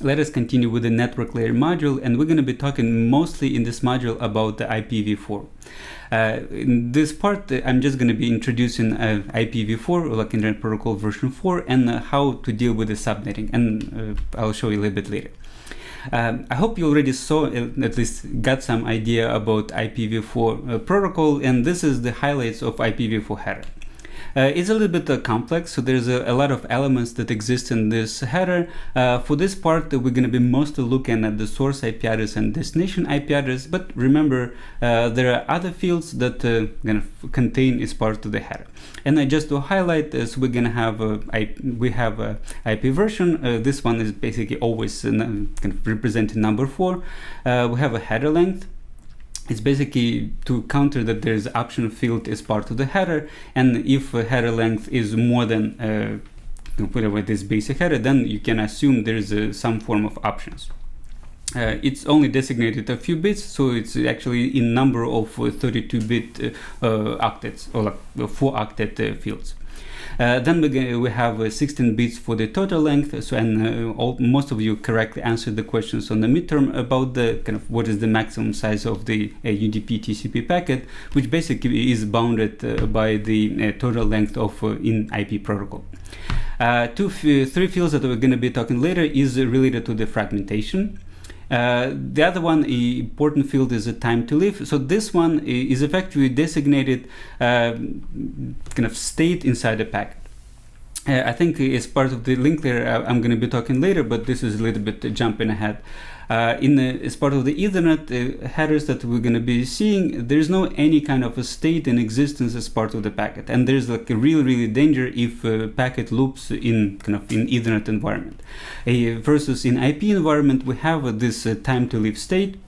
let us continue with the network layer module, and we're going to be talking mostly in this module about the IPv4. In this part, I'm just going to be introducing IPv4, like Internet Protocol version 4, and how to deal with the subnetting, and I'll show you a little bit later. I hope you already saw, at least got some idea about IPv4 protocol, and this is the highlights of IPv4 header. It's a little bit complex, so there's a lot of elements that exist in this header. For this part, we're going to be mostly looking at the source IP address and destination IP address, but remember, there are other fields that contain as part of the header. And just to highlight this, we're going to have IP version. This one is basically always representing number 4. We have a header length. It's basically to counter that there is option field as part of the header, and if a header length is more than whatever this basic header, then you can assume there is some form of options. It's only designated a few bits, so it's actually in number of 32-bit octets, or like 4-octet fields. Then we have 16 bits for the total length. So, and most of you correctly answered the questions on the midterm about the what is the maximum size of the UDP TCP packet, which basically is bounded by the total length of in IP protocol. Three fields that we're going to be talking later is related to the fragmentation. The other one important field is a time to live. So this one is effectively designated state inside the packet. I think as part of the link layer I'm going to be talking later, but this is a little bit jumping ahead. As part of the Ethernet headers that we're going to be seeing, there's no any kind of a state in existence as part of the packet, and there's like a really danger if packet loops in in Ethernet environment. Versus in IP environment, we have this time to live state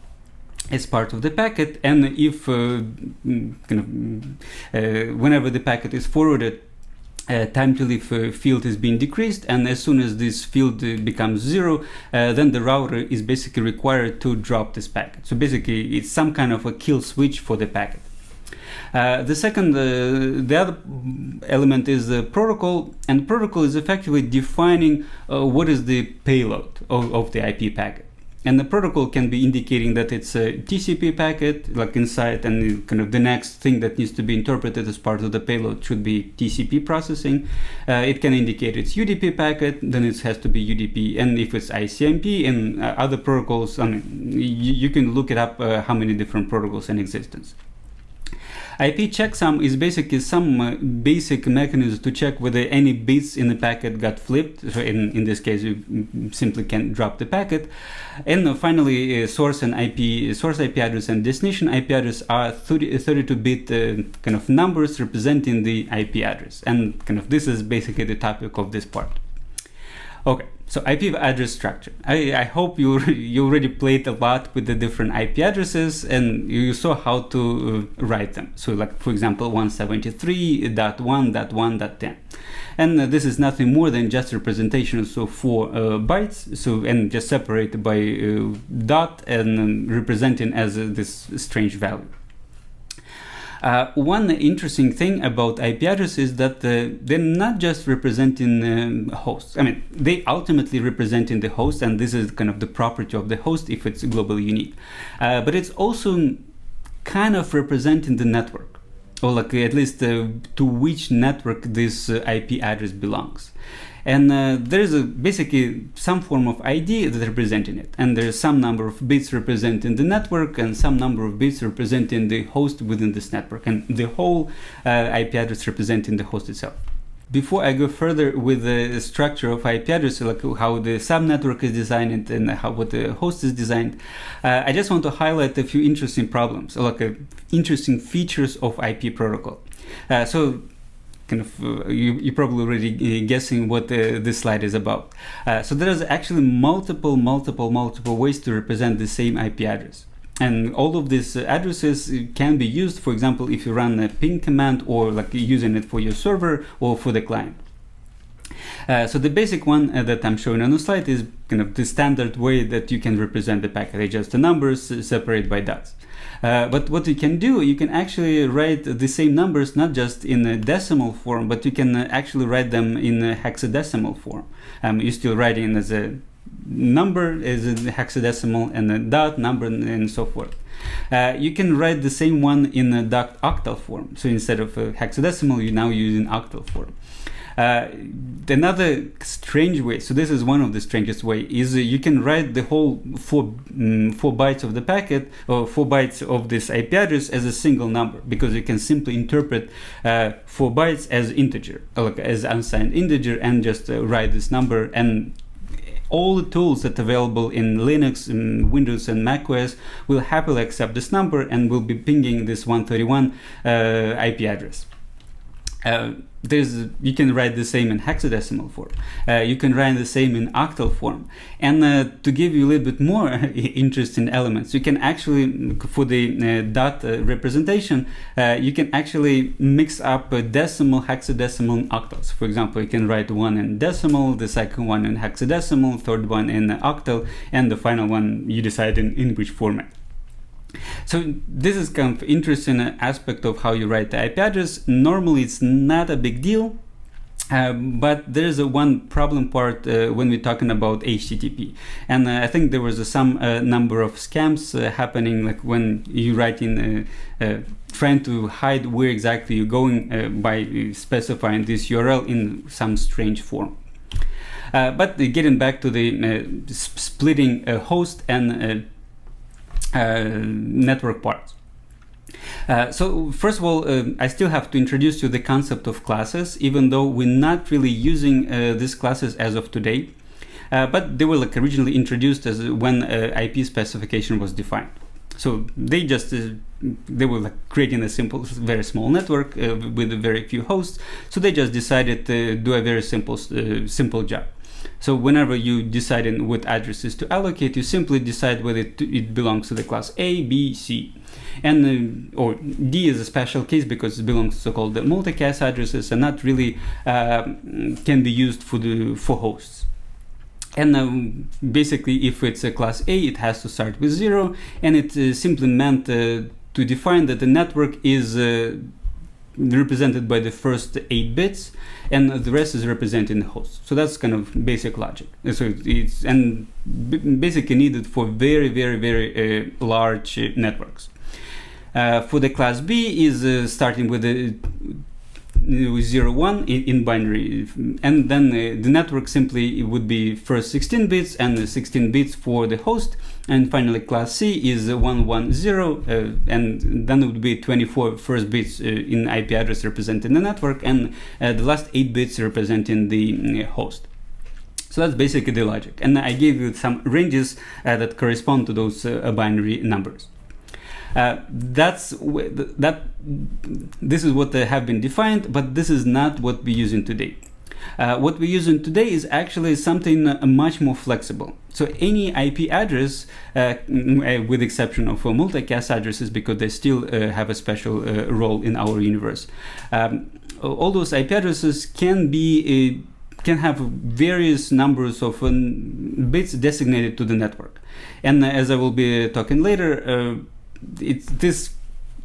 as part of the packet, and if whenever the packet is forwarded, time to live field is being decreased, and as soon as this field becomes 0, then the router is basically required to drop this packet. So basically it's some kind of a kill switch for the packet. The other element is the protocol, and protocol is effectively defining what is the payload of the IP packet. And the protocol can be indicating that it's a TCP packet, like inside, and the next thing that needs to be interpreted as part of the payload should be TCP processing. It can indicate it's UDP packet, then it has to be UDP. And if it's ICMP and other protocols, I mean, you can look it up how many different protocols in existence. IP checksum is basically some basic mechanism to check whether any bits in the packet got flipped. So in this case, you simply can drop the packet. And finally, source IP address and destination IP address are 32-bit numbers representing the IP address. And this is basically the topic of this part. Okay, so IP address structure. I hope you already played a lot with the different IP addresses and you saw how to write them. So like, for example, 173.1.1.10. And this is nothing more than just representations of 4 bytes, so and just separated by dot and representing as this strange value. One interesting thing about IP addresses is that they're not just representing hosts. I mean, they ultimately representing the host, and this is the property of the host if it's globally unique. But it's also kind of representing the network, or like at least to which network this IP address belongs. And there is basically some form of ID that representing it, and there is some number of bits representing the network and some number of bits representing the host within this network, and the whole IP address representing the host itself. Before I go further with the structure of IP address, like how the subnetwork is designed and what the host is designed, I just want to highlight a few interesting problems, like interesting features of IP protocol. You're probably already guessing what this slide is about. So there's actually multiple ways to represent the same IP address. And all of these addresses can be used, for example, if you run a ping command or like using it for your server or for the client. So the basic one that I'm showing on the slide is the standard way that you can represent the packet. It's just the numbers separated by dots. But what you can do, you can actually write the same numbers not just in a decimal form, but you can actually write them in a hexadecimal form. You're still writing as a number is a hexadecimal, and a dot number, and so forth. You can write the same one in a octal form. So instead of hexadecimal, you're now using octal form. Another strange way, so this is one of the strangest way, is you can write the whole 4 bytes of the packet, or 4 bytes of this IP address, as a single number, because you can simply interpret 4 bytes as integer, like as unsigned integer, and just write this number. And all the tools that are available in Linux, in Windows, and macOS will happily accept this number and will be pinging this 131 IP address. You can write the same in hexadecimal form. You can write the same in octal form. And to give you a little bit more interesting elements, you can actually, for the dot representation, you can actually mix up decimal, hexadecimal, and octals. For example, you can write one in decimal, the second one in hexadecimal, third one in octal, and the final one you decide in which format. So this is kind of interesting aspect of how you write the IP address. Normally it's not a big deal, but there is one problem part when we're talking about HTTP. And I think there was some number of scams happening, like when you write in trying to hide where exactly you're going by specifying this URL in some strange form. But getting back to the splitting host and network parts. So first of all, I still have to introduce you the concept of classes, even though we're not really using these classes as of today. But they were like originally introduced as when IP specification was defined. So they just they were like creating a simple, very small network with very few hosts. So they just decided to do a very simple job. So whenever you decide what addresses to allocate, you simply decide whether it belongs to the class A, B, C. And or D is a special case because it belongs to so-called multicast addresses and not really can be used for hosts. And basically, if it's a class A, it has to start with 0, and it simply meant to define that the network is represented by the first 8 bits, and the rest is represented in the host. So that's kind of basic logic. So it's basically needed for very, very, very large networks. For the class B is starting with 0, 1 in binary, and then the network simply would be first 16 bits and 16 bits for the host, and finally class C is 1, 1, 0, and then it would be 24 first bits in IP address representing the network, and the last 8 bits representing the host. So that's basically the logic, and I gave you some ranges that correspond to those binary numbers. This is what have been defined, but this is not what we're using today. What we're using today is actually something much more flexible. So any IP address, with exception of multicast addresses, because they still have a special role in our universe, all those IP addresses can have various numbers of bits designated to the network. And as I will be talking later, this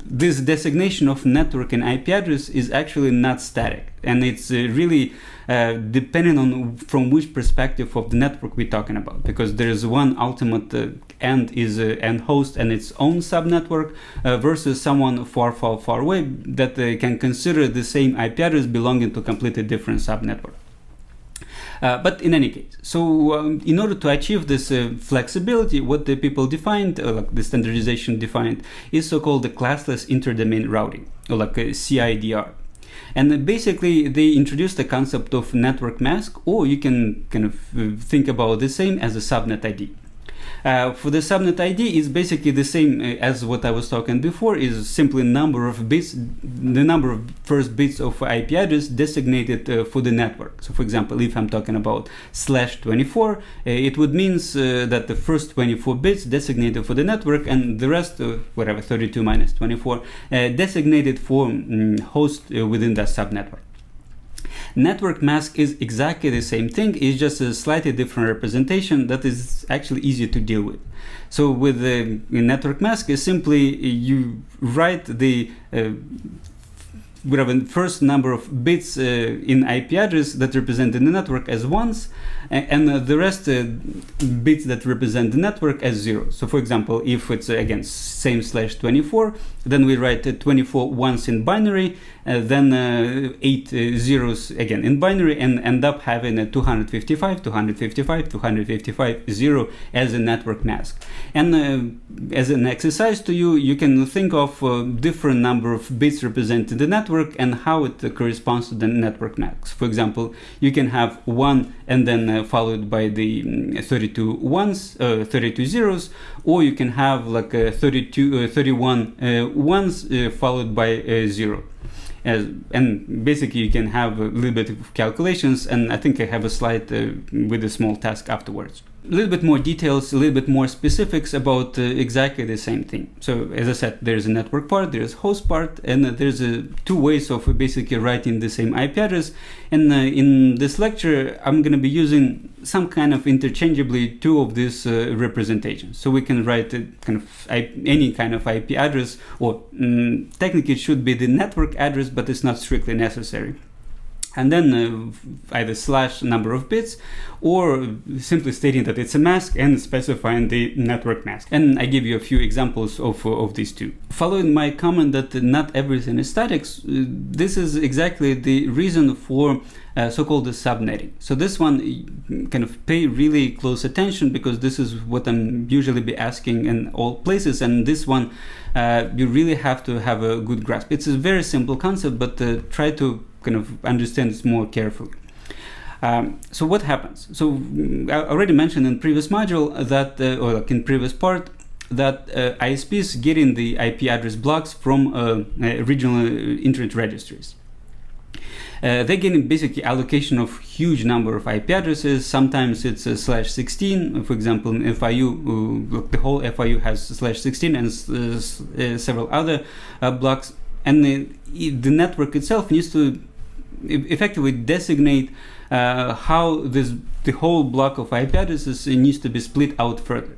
designation of network and IP address is actually not static, and it's really depending on from which perspective of the network we're talking about, because there is one ultimate end is end host and its own subnetwork versus someone far away that can consider the same IP address belonging to a completely different subnetwork. But in any case, so in order to achieve this flexibility, what the people defined, like the standardization defined, is so-called the classless interdomain routing, or like a CIDR. And basically, they introduced the concept of network mask, or you can kind of think about the same as a subnet ID. For the subnet ID is basically the same as what I was talking before, is simply number of bits, the number of first bits of IP address designated for the network. So for example, if I'm talking about /24, it would mean that the first 24 bits designated for the network and the rest, whatever, 32 minus 24, designated for host within that subnetwork. Network mask is exactly the same thing, it's just a slightly different representation that is actually easier to deal with. So with the network mask is simply you write the we have a first number of bits in IP address that represent the network as ones, and the rest bits that represent the network as zeros. So for example, if it's again same /24, then we write 24 ones in binary, then 8 zeros again in binary, and end up having a 255, 255, 255, 0 as a network mask. And as an exercise to you, you can think of different number of bits representing the network and how it corresponds to the network mask. For example, you can have 1 and then followed by the 32 ones, 32 zeros, or you can have like 31 ones followed by 0. And basically you can have a little bit of calculations, and I think I have a slide with a small task afterwards. A little bit more details, a little bit more specifics about exactly the same thing. So as I said, there's a network part, there's host part, and there's two ways of basically writing the same IP address. And in this lecture, I'm going to be using some kind of interchangeably two of these representations. So we can write any kind of IP address, or technically it should be the network address, but it's not strictly necessary. And then either slash number of bits, or simply stating that it's a mask and specifying the network mask. And I give you a few examples of these two. Following my comment that not everything is static, this is exactly the reason for so-called subnetting. So this one, kind of pay really close attention, because this is what I'm usually be asking in all places, and this one you really have to have a good grasp. It's a very simple concept, but try to kind of understand this more carefully. So what happens? So I already mentioned in previous module that, or like in previous part, that ISPs getting the IP address blocks from regional internet registries. They're getting basically allocation of huge number of IP addresses. Sometimes it's /16. For example, in FIU, the whole FIU has /16 and several other blocks. And the network itself needs to effectively designate how the whole block of IP addresses needs to be split out further.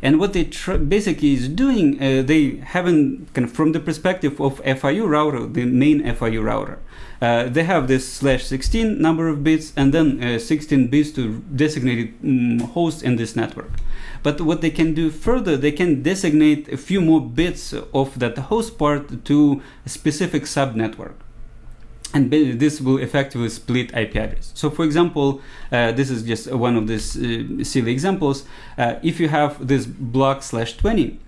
And what they basically is doing, they haven't, kind of from the perspective of FIU router, the main FIU router, they have this /16 number of bits, and then 16 bits to designate host in this network. But what they can do further, they can designate a few more bits of that host part to a specific subnetwork. And this will effectively split IP address. So for example, this is just one of these silly examples. If you have this block /20,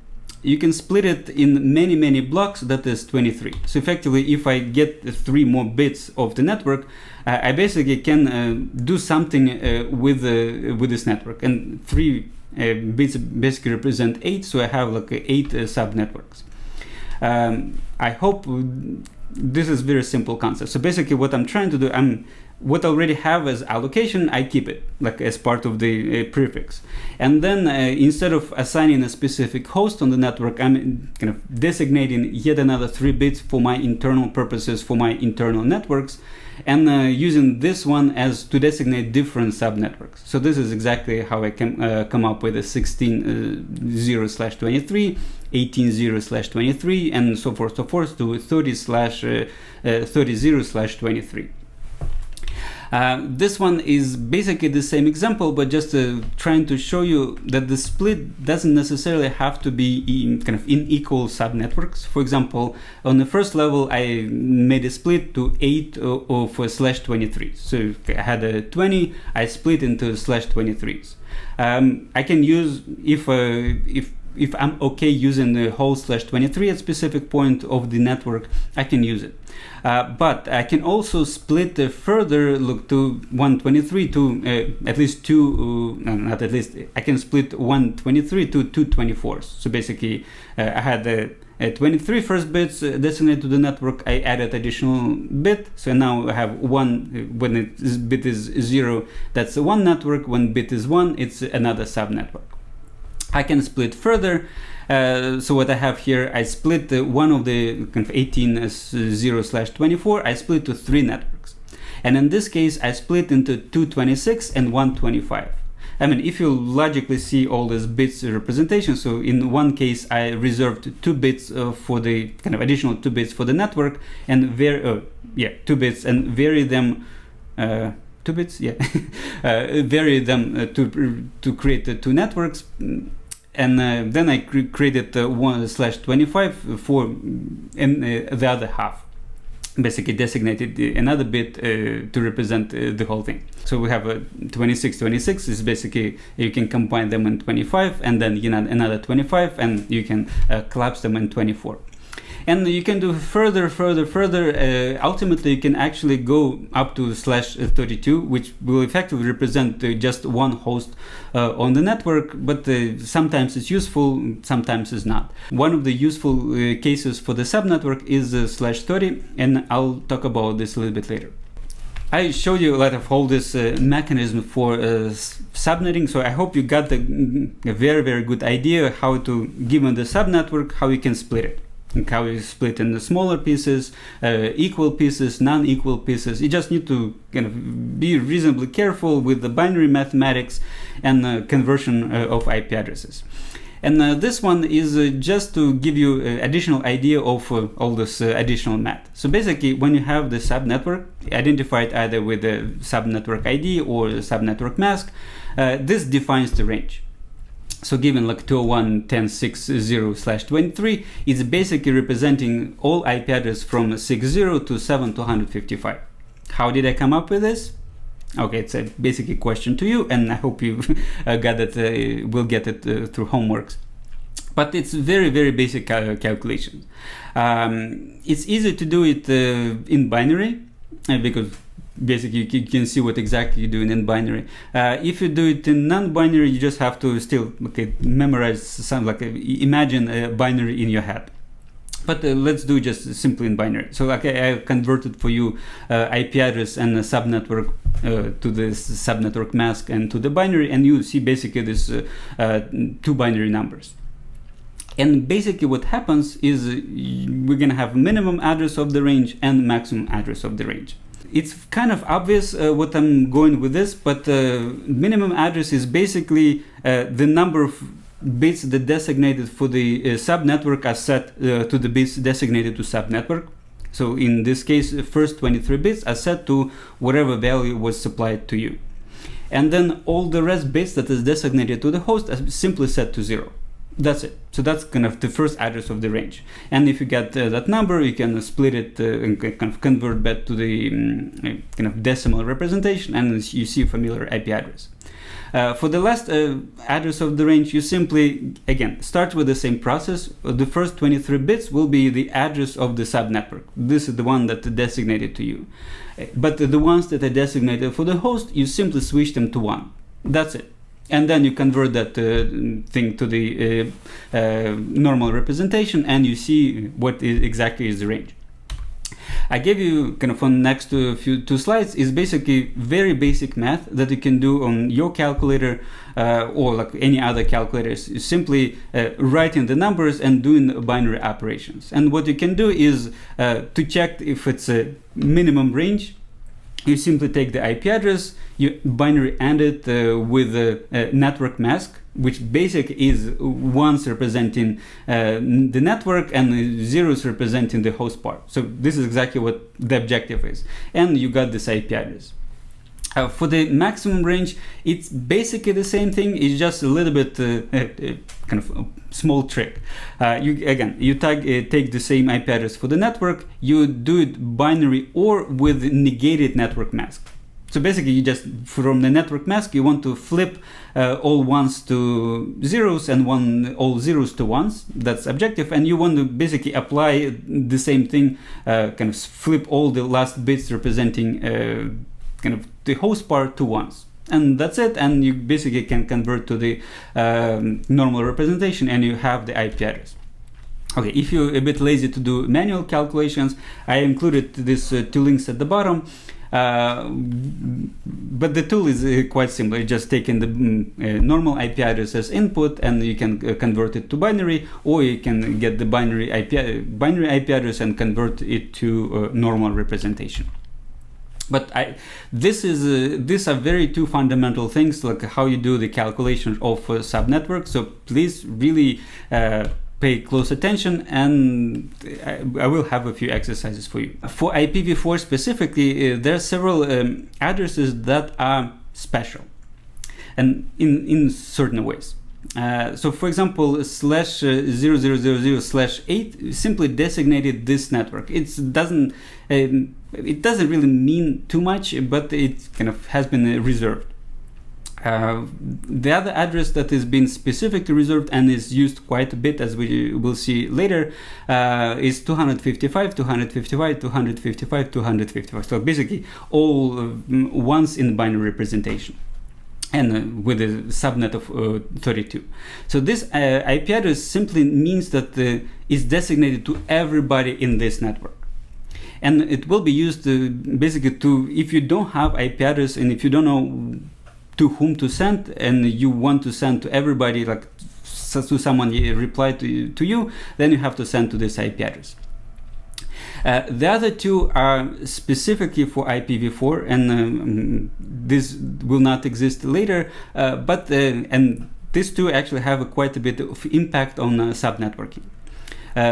you can split it in many blocks, that is 23. So effectively, if I get 3 more bits of the network, I basically can do something with this network. And 3 bits basically represent 8, so I have like 8 subnetworks. I hope this is very simple concept. So basically what I'm trying to do, what I already have as allocation, I keep it like as part of the prefix. And then instead of assigning a specific host on the network, I'm kind of designating yet another 3 bits for my internal purposes, for my internal networks, and using this one as to designate different subnetworks. So this is exactly how I can come up with a 16.0/23, 18.0/23, and so forth to 30/30/23. This one is basically the same example, but just trying to show you that the split doesn't necessarily have to be in equal subnetworks. For example, on the first level, I made a split to 8 of /23. So I had a 20, I split into /23s. I can use, if I'm okay using the whole /23 at specific point of the network, I can use it. But I can also split further, look to 123 to at least two, not at least, I can split 123 to 224s. So basically, I had the 23 first bits designated to the network, I added additional bit, so now I have one, when bit is 0, that's one network, when bit is 1, it's another subnetwork. I can split further, so what I have here, I split one of the 18.0/24, I split to 3 networks. And in this case, I split into 226 and 125. I mean, if you logically see all these bits representation, so in one case I reserved 2 bits for the kind of additional 2 bits for the network, and 2 bits, and vary them 2 bits, vary them to create the 2 networks, and then I created 1/25 for the other half. Basically designated another bit to represent the whole thing. So we have a 26 is basically, you can combine them in 25, and then another 25, and you can collapse them in 24. And you can do further. Ultimately, you can actually go up to /32, which will effectively represent just one host on the network, but sometimes it's useful, sometimes it's not. One of the useful cases for the subnetwork is /30, and I'll talk about this a little bit later. I showed you a lot of all this mechanism for subnetting, so I hope you got a very good idea how to, given the subnetwork, how you can split it. And how you split in the smaller pieces, equal pieces, non-equal pieces. You just need to kind of be reasonably careful with the binary mathematics and conversion of IP addresses. And this one is just to give you an additional idea of all this additional math. So basically, when you have the subnetwork identified either with the subnetwork ID or the subnetwork mask, this defines the range. So given like 201.10.60/23, it's basically representing all IP address from 60 to 7 to 155. How did I come up with this? Okay, it's a basically question to you, and I hope you got it. Will get it through homeworks. But it's very basic calculations. It's easy to do it in binary because basically you can see what exactly you're doing in binary. If you do it in non-binary, you just have to still memorize some, imagine a binary in your head. But let's do just simply in binary. So I converted for you IP address and a subnetwork to the subnetwork mask and to the binary, and you see basically this 2 binary numbers. And basically what happens is we're going to have minimum address of the range and maximum address of the range. It's kind of obvious what I'm going with this, but minimum address is basically the number of bits that designated for the subnetwork are set to the bits designated to subnetwork. So in this case, the first 23 bits are set to whatever value was supplied to you. And then all the rest bits that is designated to the host are simply set to 0. That's it. So that's kind of the first address of the range. And if you get that number, you can split it and kind of convert back to the kind of decimal representation, and you see a familiar IP address. For the last address of the range, you simply, again, start with the same process. The first 23 bits will be the address of the subnetwork. This is the one that is designated to you. But the ones that are designated for the host, you simply switch them to 1. That's it. And then you convert that thing to the normal representation, and you see what exactly is the range. I gave you kind of on next two slides is basically very basic math that you can do on your calculator or like any other calculators. You simply writing the numbers and doing binary operations. And what you can do is to check if it's a minimum range. You simply take the IP address, you binary AND it with a network mask, which basically is 1s representing the network and 0s representing the host part. So this is exactly what the objective is. And you got this IP address. For the maximum range, it's basically the same thing. It's just a little bit kind of a small trick. You take the same IP address for the network. You do it binary or with negated network mask. So basically, you just from the network mask, you want to flip all 1s to 0s and all 0s to 1s. That's objective, and you want to basically apply the same thing. Kind of flip all the last bits representing kind of the host part to 1s, and that's it. And you basically can convert to the normal representation, and you have the IP address. Okay, if you're a bit lazy to do manual calculations, I included this 2 links at the bottom. But the tool is quite simple. You just take in the normal IP address as input, and you can convert it to binary, or you can get the binary IP address and convert it to normal representation. But these are very two fundamental things, like how you do the calculation of a subnetwork. So please really pay close attention, and I will have a few exercises for you. For IPv4 specifically, there are several addresses that are special, and in certain ways. So for example, /0000/8 simply designated this network. It doesn't really mean too much, but it kind of has been reserved. The other address that is being specifically reserved and is used quite a bit, as we will see later, is 255, 255, 255, 255. So basically all ones in binary representation, and with a subnet of 32. So this IP address simply means that is designated to everybody in this network. And it will be used basically if you don't have IP address, and if you don't know to whom to send, and you want to send to everybody, like to someone reply to you, then you have to send to this IP address. The other two are specifically for IPv4, and this will not exist later, and these two actually have quite a bit of impact on subnetworking.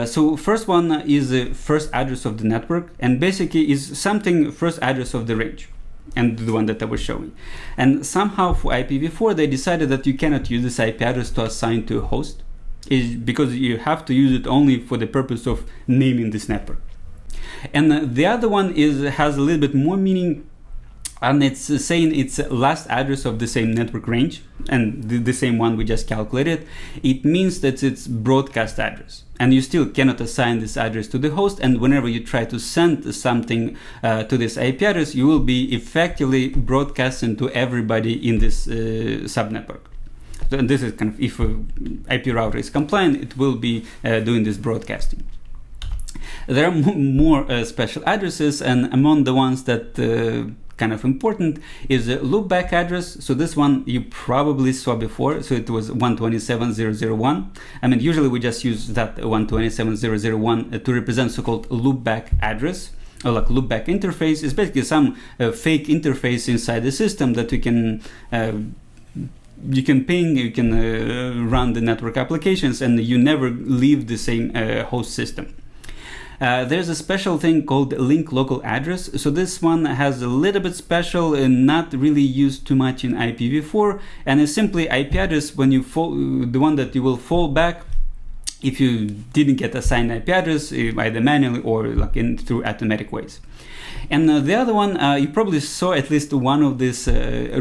So first one is the first address of the network, and basically is something first address of the range, and the one that I was showing. And somehow for IPv4 they decided that you cannot use this IP address to assign to a host, because you have to use it only for the purpose of naming this network. And the other one has a little bit more meaning, and it's saying it's last address of the same network range, and the same one we just calculated. It means that it's broadcast address, and you still cannot assign this address to the host, and whenever you try to send something to this IP address, you will be effectively broadcasting to everybody in this subnetwork. And this is kind of, if IP router is compliant, it will be doing this broadcasting. There are more special addresses, and among the ones that kind of important is a loopback address. So this one you probably saw before. So it was 127.0.0.1. I mean, usually we just use that 127.0.0.1 to represent so-called loopback address, or like loopback interface. It's basically some fake interface inside the system that you can ping, you can run the network applications, and you never leave the same host system. There's a special thing called link local address. So this one has a little bit special and not really used too much in IPv4, and it's simply IP address when you the one that you will fall back if you didn't get assigned IP address either manually or like through automatic ways. And the other one, you probably saw at least one of these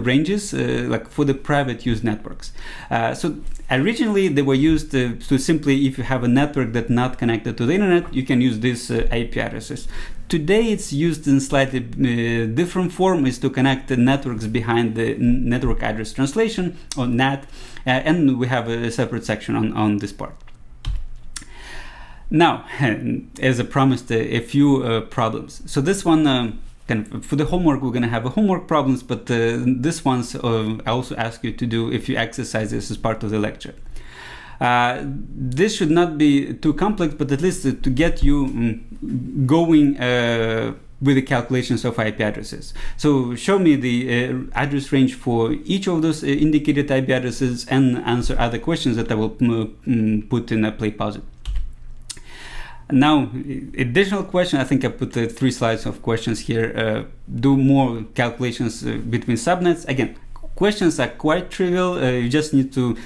ranges, like for the private use networks. So originally they were used to simply, if you have a network that's not connected to the internet, you can use these IP addresses. Today it's used in slightly different form, is to connect the networks behind the network address translation, or NAT, and we have a separate section on this part. Now, as I promised, a few problems. So this one, kind of for the homework, we're going to have a homework problems, but this one's I also ask you to do a few exercises as part of the lecture. This should not be too complex, but at least to get you going with the calculations of IP addresses. So show me the address range for each of those indicated IP addresses, and answer other questions that I will put in a play pause it. Now, additional question, I think I put 3 slides of questions here. Do more calculations between subnets. Again, questions are quite trivial. You just need to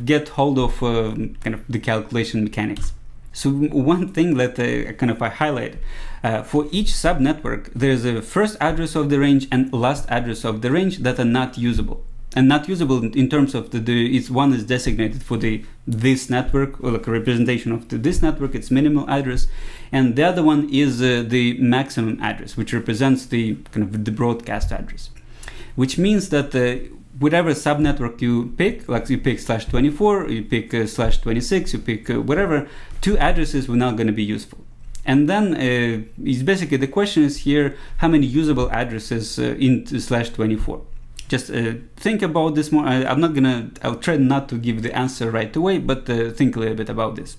get hold of kind of the calculation mechanics. So one thing that I highlight, for each subnetwork, there's a first address of the range and last address of the range that are not usable. And not usable in terms of one is designated for this network, or like a representation of this network, its minimal address, and the other one is the maximum address, which represents the kind of the broadcast address. Which means that whatever subnetwork you pick, like you pick /24, you pick /26, you pick whatever, 2 addresses will not going to be useful. And then it's basically the question is here, how many usable addresses into /24? Just think about this more. I'll try not to give the answer right away, but think a little bit about this.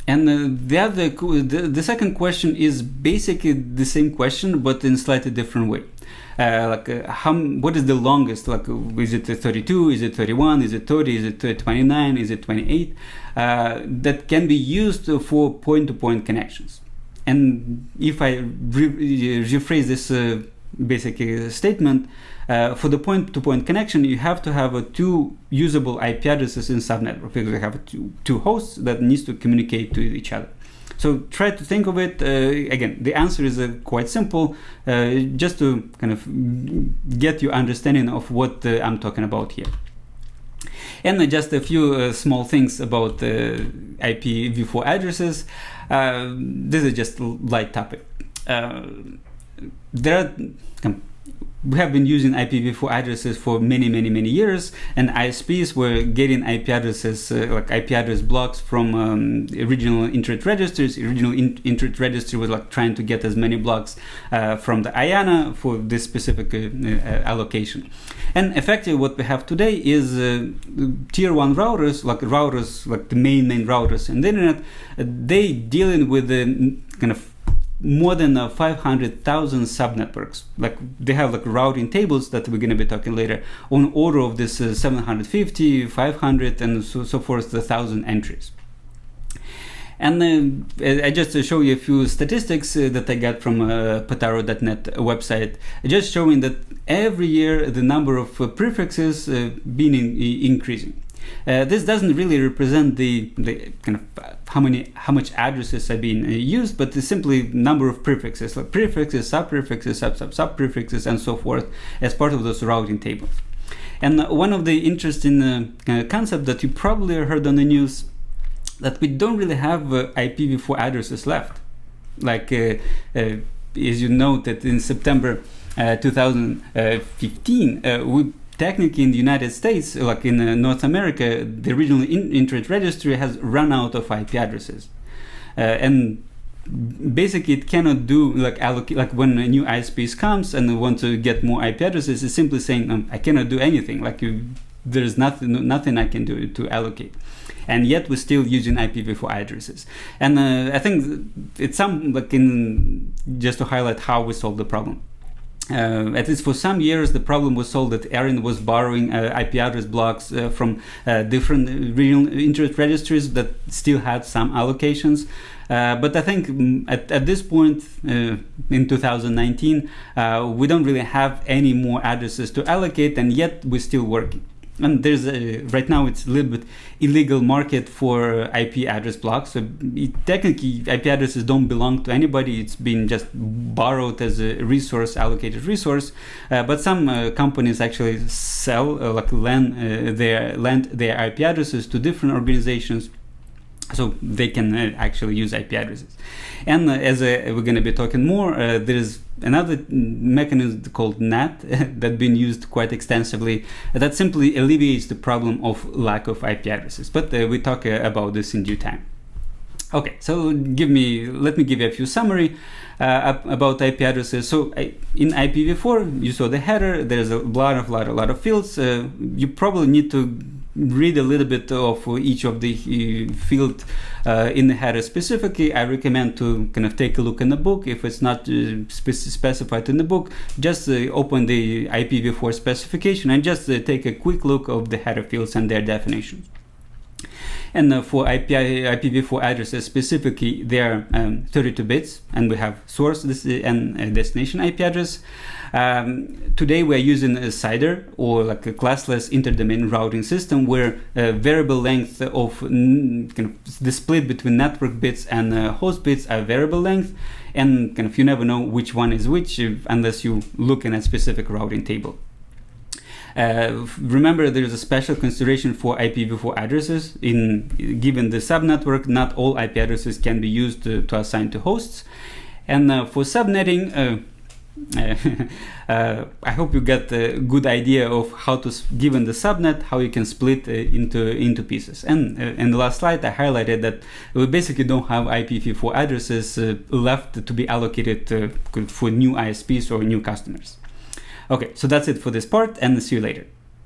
And the second question is basically the same question, but in a slightly different way. what is the longest? Like, is it 32? Is it 31? Is it 30? Is it 29? Is it 28? That can be used for point-to-point connections. And if I rephrase this basic statement, for the point-to-point connection, you have to have two usable IP addresses in subnetwork, because we have two hosts that needs to communicate to each other. So try to think of it. Again, the answer is quite simple, just to kind of get your understanding of what I'm talking about here. And just a few small things about IPv4 addresses. This is just a light topic. We have been using IPv4 addresses for many years, and ISPs were getting IP addresses, like IP address blocks from original Internet registers. Original Internet registry was like trying to get as many blocks from the IANA for this specific allocation. And effectively what we have today is tier 1 routers, like the main routers in the internet. They dealing with the kind of more than 500,000 subnetworks. Like, they have like routing tables that we're going to be talking later on order of this 750, 500, and so forth, 1,000 entries. And I just show you a few statistics that I got from Pataro.net website, just showing that every year the number of prefixes been increasing. This doesn't really represent the kind of how much addresses are being used, but it's simply number of prefixes, like prefixes, sub-prefixes, sub-prefixes, and so forth, as part of those routing tables. And one of the interesting concept that you probably heard on the news, that we don't really have IPv4 addresses left. Like, as you know, that in September 2015, we technically in the United States, like in North America, the original Internet registry has run out of IP addresses, and basically it cannot do like allocate. Like, when a new ISP comes and want to get more IP addresses, it's simply saying I cannot do anything. Like, there's nothing I can do to allocate. And yet we're still using IPv4 addresses. And I think it's just to highlight how we solve the problem. At least for some years, the problem was solved that ARIN was borrowing IP address blocks from different regional Internet registries that still had some allocations. But I think at this point in 2019, we don't really have any more addresses to allocate, and yet we're still working. And there's right now it's a little bit illegal market for IP address blocks. So technically IP addresses don't belong to anybody. It's been just borrowed as a resource, allocated resource. But some companies actually sell, lend their IP addresses to different organizations, so they can actually use IP addresses. And as we're going to be talking more, there is another mechanism called NAT that's been used quite extensively that simply alleviates the problem of lack of IP addresses. But we talk about this in due time. Okay, so let me give you a few summary about IP addresses. So in IPv4, you saw the header. There's a lot of fields. You probably need to read a little bit of each of the field in the header specifically. I recommend to kind of take a look in the book. If it's not specified in the book, just open the IPv4 specification and just take a quick look of the header fields and their definitions. And for IPv4 addresses specifically, they are 32 bits, and we have source and destination IP address. Today we are using a CIDR, or like a classless interdomain routing system, where variable length of the split between network bits and host bits are variable length, and kind of you never know which one is which unless you look in a specific routing table. Remember, there is a special consideration for IPv4 addresses. Given the subnetwork, not all IP addresses can be used to assign to hosts. And for subnetting, I hope you get a good idea of how to, given the subnet, how you can split into pieces. And in the last slide, I highlighted that we basically don't have IPv4 addresses left to be allocated for new ISPs or new customers. Okay, so that's it for this part, and see you later.